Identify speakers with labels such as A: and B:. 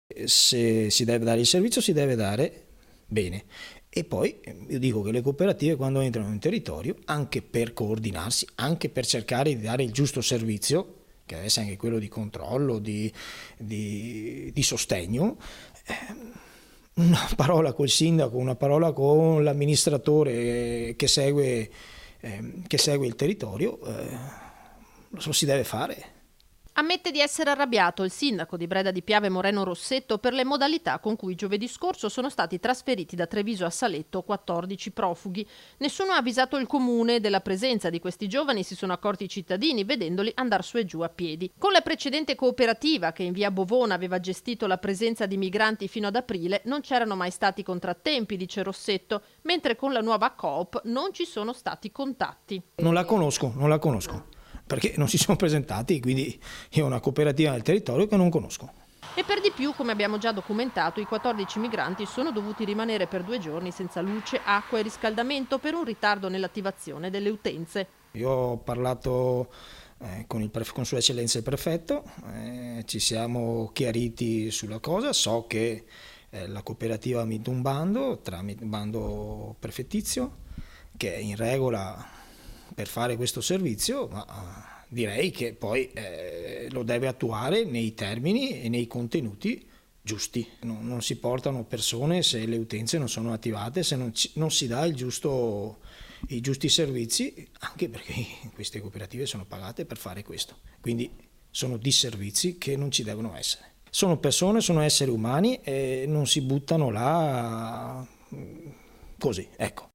A: Se si deve dare il servizio si deve dare bene. E poi io dico che le cooperative quando entrano in territorio, anche per coordinarsi, anche per cercare di dare il giusto servizio, che deve essere anche quello di controllo, di sostegno, una parola col sindaco, una parola con l'amministratore che segue il territorio, lo si deve fare.
B: Ammette di essere arrabbiato il sindaco di Breda di Piave Moreno Rossetto per le modalità con cui giovedì scorso sono stati trasferiti da Treviso a Saletto 14 profughi. Nessuno ha avvisato il comune della presenza di questi giovani, si sono accorti i cittadini vedendoli andare su e giù a piedi. Con la precedente cooperativa che in via Bovona aveva gestito la presenza di migranti fino ad aprile non c'erano mai stati contrattempi, dice Rossetto, mentre con la nuova Coop non ci sono stati contatti.
A: Non la conosco. Perché non si sono presentati, quindi è una cooperativa nel territorio che non conosco.
B: E per di più, come abbiamo già documentato, i 14 migranti sono dovuti rimanere per 2 giorni senza luce, acqua e riscaldamento per un ritardo nell'attivazione delle utenze.
A: Io ho parlato con Sua Eccellenza il Prefetto, ci siamo chiariti sulla cosa, so che la cooperativa ha vinto un bando, tramite un bando prefettizio, che è in regola per fare questo servizio, ma direi che poi lo deve attuare nei termini e nei contenuti giusti. Non si portano persone se le utenze non sono attivate, se non si dà i giusti servizi, anche perché queste cooperative sono pagate per fare questo. Quindi sono disservizi che non ci devono essere. Sono persone, sono esseri umani e non si buttano là così, ecco.